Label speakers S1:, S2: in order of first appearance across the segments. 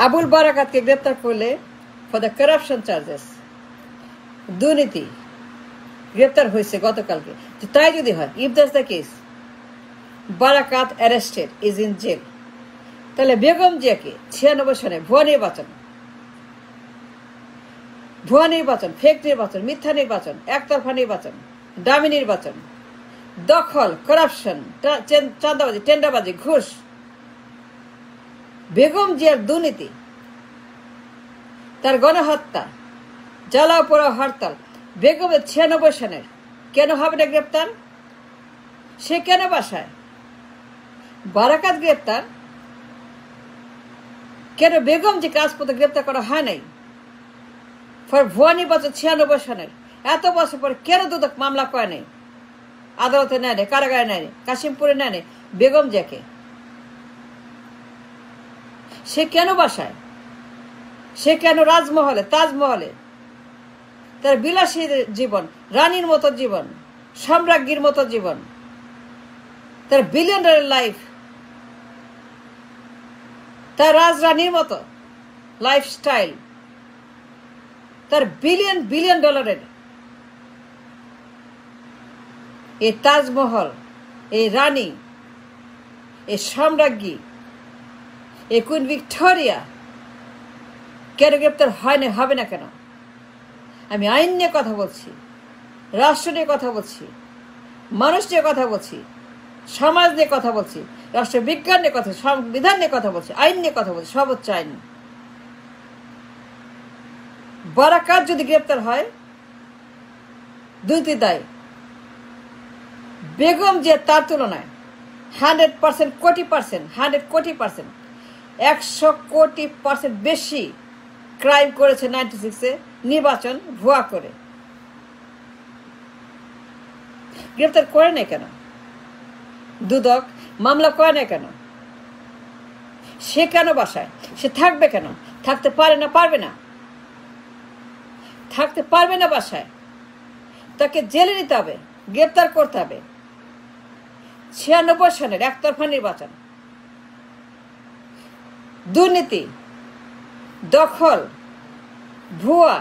S1: আবুল বারাকাতকে গ্রেপ্তার করলে for the corruption charges, দুর্নীতি, গ্রেপ্তার হয়েছে গতকালকে। তাই যদি হয়, if that's the case, Barkat arrested, is in jail, তাহলে বেগম জিয়াকে 96 সনে ভুয়া নির্বাচন, ফেক নির্বাচন, মিথ্যা নির্বাচন, একতরফা নির্বাচন, ডামি নির্বাচন, দখল, করাপশন, চাঁদাবাজি, টেন্ডারবাজি, ঘুষ, বেগম জিয়ার দুর্নীতি, তার গণহত্যা, জ্বালাও পোড়াও হরতাল, বেগমের 96 সনের কেন হবে না গ্রেপ্তার? সে কেন বাসায়? বারাকাত গ্রেপ্তার কেন? বেগম যে কাজ করতে গ্রেপ্তার করা হয় নাই ফর ভুয়া নির্বাচন 96 সনের, এত বছর পরে কেন দুদক মামলা করে নেই, আদালতে নেয় নেই, কারাগারে নেয় নেই, কাশিমপুরে নেয় নেই বেগম জিয়াকে? সে কেন বাসায়? সে কেন রাজমহলে, তাজমহলে তার বিলাসী জীবন, রানীর মতো জীবন, সম্রাজ্ঞীর মতো জীবন, তার বিলিয়নারের লাইফ, তার রাজরানীর মতো লাইফস্টাইল, তার বিলিয়ন ডলারের এই তাজমহল, এই রানী, এই সম্রাজ্ঞী, এই কুইন ভিক্টোরিয়া কেন গ্রেপ্তার হয় না, হবে না কেন? আমি আইন নিয়ে কথা বলছি, রাষ্ট্র নিয়ে কথা বলছি, মানুষ নিয়ে কথা বলছি, সমাজ নিয়ে কথা বলছি, রাষ্ট্রবিজ্ঞান নিয়ে কথা, সংবিধান নিয়ে কথা বলছি, আইন নিয়ে কথা বলছি, সর্বোচ্চ আইন। বারাকাত যদি গ্রেপ্তার হয়, দুইটি দায়। বেগম জিয়া তার তুলনায় 100% কোটি পার্সেন্ট 100 কোটি% বেশি ক্রাইম করেছে 96-এ, নির্বাচন ভুয়া করে। গ্রেপ্তার করে নাই কেন? দুদক মামলা করে নাই কেন? সে কেন বাসায়? সে থাকবে কেন? থাকতে পারে না, পারবে না, থাকতে পারবে না বাসায়। তাকে জেলে নিতে হবে, গ্রেপ্তার করতে হবে। 96 সনের একতরফা নির্বাচন, দুর্নীতি, দখল, ভুয়া,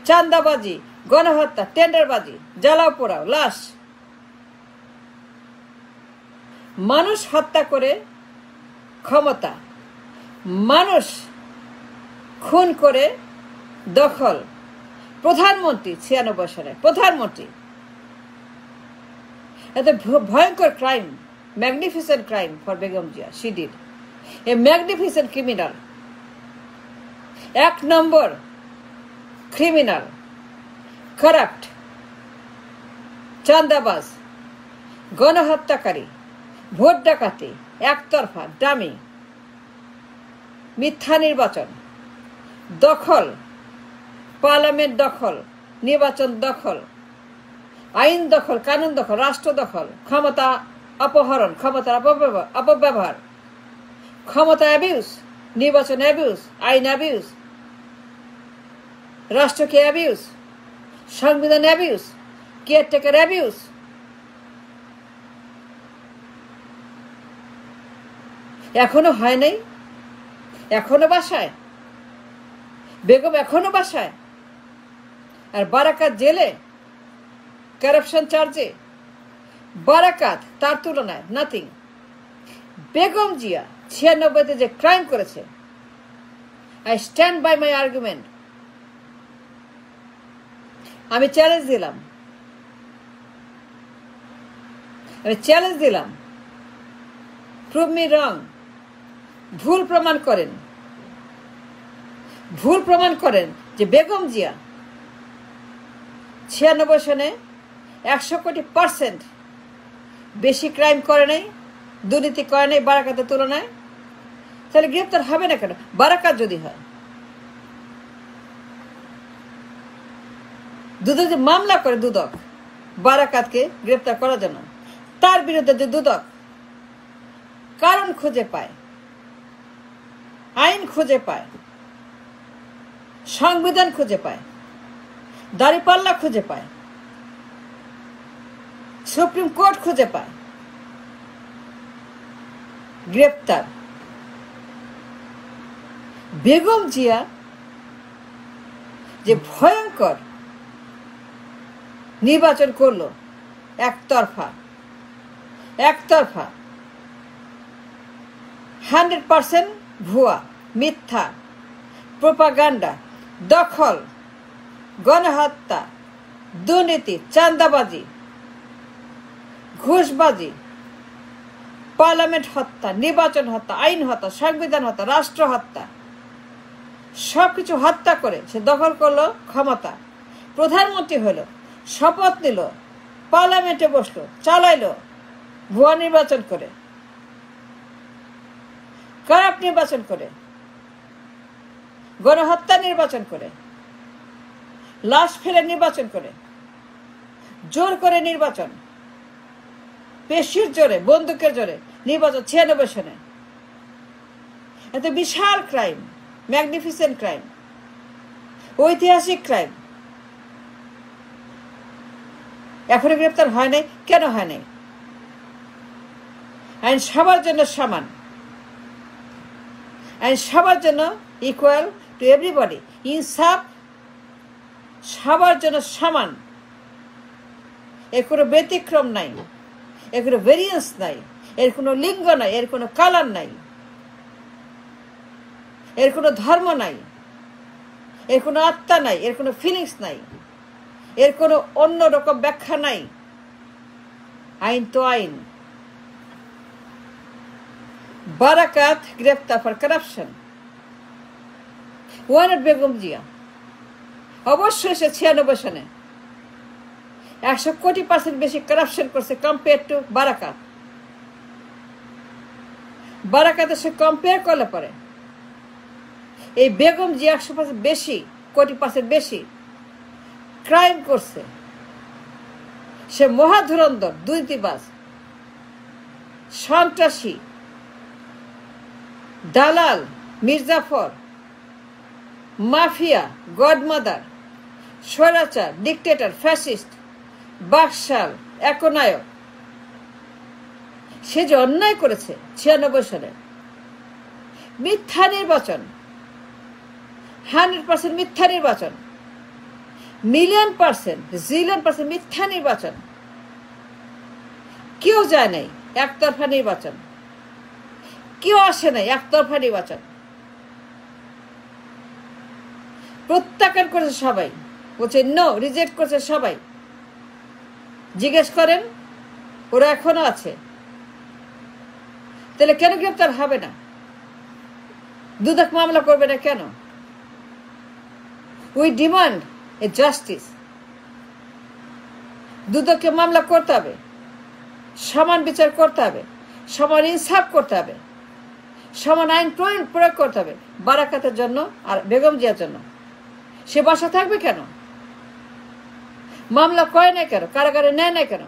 S1: চাঁদাবাজি, গণহত্যা, টেন্ডারবাজি, জ্বালাও পোড়াও, লাশ, মানুষ হত্যা করে ক্ষমতা, মানুষ খুন করে দখল, প্রধানমন্ত্রী 96 সনের প্রধানমন্ত্রী, এত ভয়ঙ্কর crime, magnificent crime for Begum Zia. She did A magnificent criminal, 1 number criminal, corrupt, চাঁদাবাজ, গণহত্যাকারী, ভোট ডাকাতি, একতরফা, ডামি, মিথ্যা নির্বাচন, দখল, পার্লামেন্ট দখল, নির্বাচন দখল, আইন দখল, কানুন দখল, রাষ্ট্র দখল, ক্ষমতা অপহরণ, ক্ষমতার অপব্যবহার, ক্ষমতা অ্যাবিউজ, নির্বাচন অ্যাবিউজ, আইন অ্যাবিউজ, রাষ্ট্রকে অ্যাবিউজ, সংবিধান অ্যাবিউজ, কেয়ারটেকার অ্যাবিউজ। এখনো হয় নাই? এখনো বাসায় বেগম, এখনো বাসায়। আর বারাকাত জেলে কারাপশন চার্জে। বারাকাত তার তুলনায় নাথিং। বেগম জিয়া 96-তে যে ক্রাইম করেছে, I stand by my argument. আমি চ্যালেঞ্জ দিলাম, প্রুভ মি রং। ভুল প্রমাণ করেন যে বেগম জিয়া 96 সনে 100 কোটি% বেশি ক্রাইম করে নাই, দুর্নীতি করে নাই বারাকাতের তুলনায়। তাহলে গ্রেপ্তার হবে না কেন? বারাকাত যদি হয়, দুদক যে মামলা করে, দুদক বারাকাতকে গ্রেপ্তার করার জন্য, তার বিরুদ্ধে যে দুদক কারণ খুঁজে পায়, আইন খুঁজে পায়, সংবিধান খুঁজে পায়, দাঁড়িপাল্লা খুঁজে পায়, সুপ্রিম কোর্ট খুঁজে পায়, গ্রেপ্তার বেগম জিয়া যে ভয়ঙ্কর নির্বাচন করলো, একতরফা 100% ভুয়া, মিথ্যা, প্রোপাগান্ডা, দখল, গণহত্যা, দুর্নীতি, চাঁদাবাজি, ঘুষবাজি, পার্লামেন্ট হত্যা, নির্বাচন হত্যা, আইন হত্যা, সংবিধান হত্যা, রাষ্ট্র হত্যা, সবকিছু হত্যা করে সে দখল করলো ক্ষমতা, প্রধানমন্ত্রী হলো, শপথ নিল, পার্লামেন্টে বসলো, চালাইলো ভুয়া নির্বাচন করে, কারাপ্ট নির্বাচন করে, গণহত্যা নির্বাচন করে, লাশ ফেলে নির্বাচন করে, জোর করে নির্বাচন, পেশির জোরে, বন্দুকের জোরে নির্বাচন 96 সনে। এত বিশাল ক্রাইম, ম্যাগনিফিসেন্ট ক্রাইম, ঐতিহাসিক ক্রাইম। এখনো গ্রেপ্তার হয় নাই। কেন হয় নাই? আইন সবার জন্য সমান, আইন সবার জন্য ইকুয়াল টু এভরিবডি, ইনসাফ সবার জন্য সমান, এর কোনো ব্যতিক্রম নাই, এর কোনো ভেরিয়েন্স নাই, এর কোনো লিঙ্গ নাই, এর কোনো কালার নাই, এর কোনো ধর্ম নাই, এর কোনো আত্মা নাই, এর কোনো ফিলিংস নাই, এর কোনো অন্য রকম ব্যাখ্যা নাই। আইন তো আইন। বারাকাত গ্রেপ্তার ফর কারাপশন। ওয়ানার বেগম জিয়া অবশ্যই সে 96 সনে 100 কোটি% বেশি কারাপশন করছে compare to Barkat. বারাকাতে say compare করলে পরে এই বেগম জিয়া 100% বেশি, কোটি% বেশি ক্রাইম করছে। সে মহাধুরন্ধর, দুর্নীতিবাজ, সন্ত্রাসী, দালাল, মির্জাফর, মাফিয়া, গডমাদার, স্বৈরাচার, ডিক্টেটর, ফ্যাসিস্ট, বাকশাল, একনায়ক। সে যে অন্যায় করেছে 96 সালে, মিথ্যা নির্বাচন, 100% মিথ্যা নির্বাচন, জিলিয়ন% মিথ্যা নির্বাচন, কেউ যায় নাই, একতরফা নির্বাচন, কেউ আসে নাই, একতরফা নির্বাচন, প্রত্যাখ্যান করেছে সবাই, বলছে নো, রিজেক্ট করছে সবাই। জিজ্ঞেস করেন, ওরা এখনো আছে, তাহলে কেন গ্রেপ্তার হবে না? দুদক মামলা করবে না কেন? We demand a justice. দুদককে মামলা করতে হবে, সমান বিচার করতে হবে, সমান ইনসাফ করতে হবে, সমান আইন প্রয়োগ করতে হবে বারাকাতের জন্য আর বেগম জিয়ার জন্য। সে বাসা থাকবে কেন? মামলা করে না কেন? কারাগারে নেয় না কেন?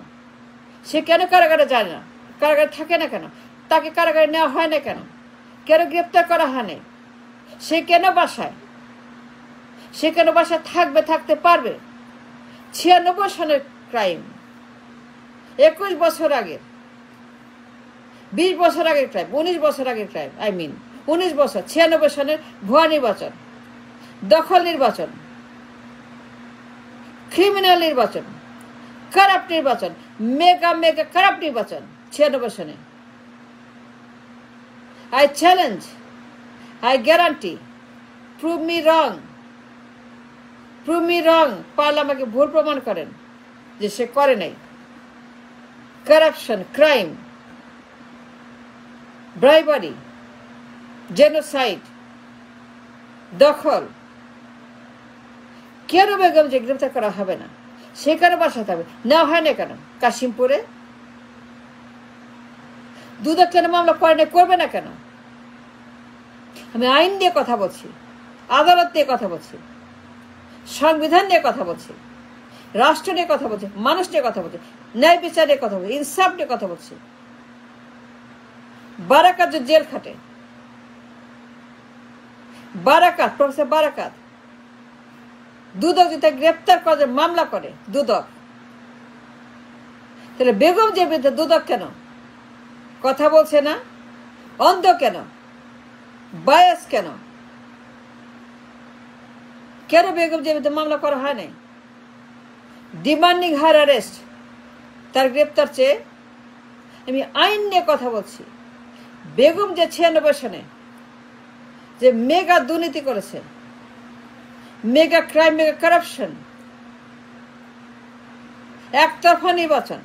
S1: সে কেন কারাগারে যায় না? কারাগারে থাকে না কেন? তাকে কারাগারে নেওয়া হয় না কেন? কেন গ্রেপ্তার করা হয় না? সে কেন বাসায়? সে কেন বাসায় থাকবে, থাকতে পারবে? 96 সনের ক্রাইম, 21 বছর আগে, 20 বছর আগের ক্রাইম, 19 বছর আগের ক্রাইম, 19 বছর, 96 সনের ভুয়া নির্বাচন, দখল নির্বাচন, ক্রিমিনাল নির্বাচন, কারাপ্ট নির্বাচন, মেগা কারাপ্ট নির্বাচন 96 সনে। I challenge, I guarantee, prove me wrong, পারলে আমাকে ভুল প্রমাণ করেন যে সে করে নাই। কারাপশন, ক্রাইম, ব্রাইবারি, জেনোসাইড, দখল, কেন বেগম যে গ্রেপ্তার করা হবে না? সেখানে বাসাতে হবে, নেওয়া হয় না কেন? কাশিমপুরে দুদক কেন মামলা করে না, করবে না কেন? আমি আইন নিয়ে কথা বলছি, আদালত নিয়ে কথা বলছি, সংবিধান নিয়ে কথা বলছি, রাষ্ট্র নিয়ে কথা বলছি, মানুষ নিয়ে কথা বলছি, ন্যায় বিচার নিয়ে কথা বলছি, ইনসাফ নিয়ে কথা বলছি। বারাকাত যে জেল খাটে, বারাকাত, প্রফেসর বারাকাত, দুদক যদি গ্রেপ্তার করে, মামলা করে দুদক, তাহলে বেগম যে বিরুদ্ধে দুদক কেন কথা বলছে না? অন্ধ কেন? বায়াস কেন? কেন বেগম জিয়ার বিরুদ্ধে মামলা করা হয় নাই? ডিমান্ডিং হার অ্যারেস্ট, তার গ্রেপ্তার চেয়ে। আমি আইন নিয়ে কথা বলছি। বেগম যে 96 সনে যে মেগা দুর্নীতি করেছে, মেগা ক্রাইম, মেগা কারাপশন, একতরফা নির্বাচন,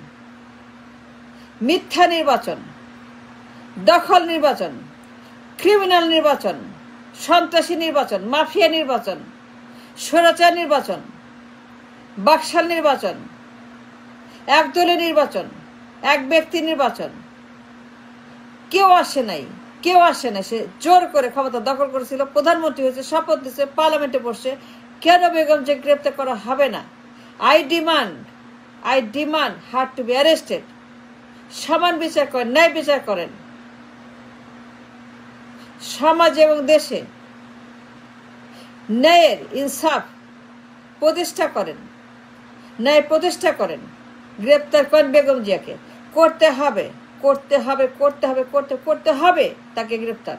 S1: মিথ্যা নির্বাচন, দখল নির্বাচন, ক্রিমিনাল নির্বাচন, সন্ত্রাসী নির্বাচন, মাফিয়া নির্বাচন, স্বৈরাচার নির্বাচন, বাকশাল নির্বাচন, একদলীয় নির্বাচন, এক ব্যক্তি নির্বাচন, কেউ আসে নাই। সে জোর করে ক্ষমতা দখল করেছিল, প্রধানমন্ত্রী হয়েছে, শপথ দিচ্ছে, পার্লামেন্টে বসে। কেন বেগম যে গ্রেপ্তার করা হবে না? I demand her to be arrested. সমান বিচার করেন, ন্যায় বিচার করেন, সমাজ এবং দেশে ন্যায়ের ইনসাফ প্রতিষ্ঠা করেন, ন্যায় প্রতিষ্ঠা করেন। গ্রেপ্তার করেন বেগম জিয়াকে। করতে হবে তাকে গ্রেপ্তার।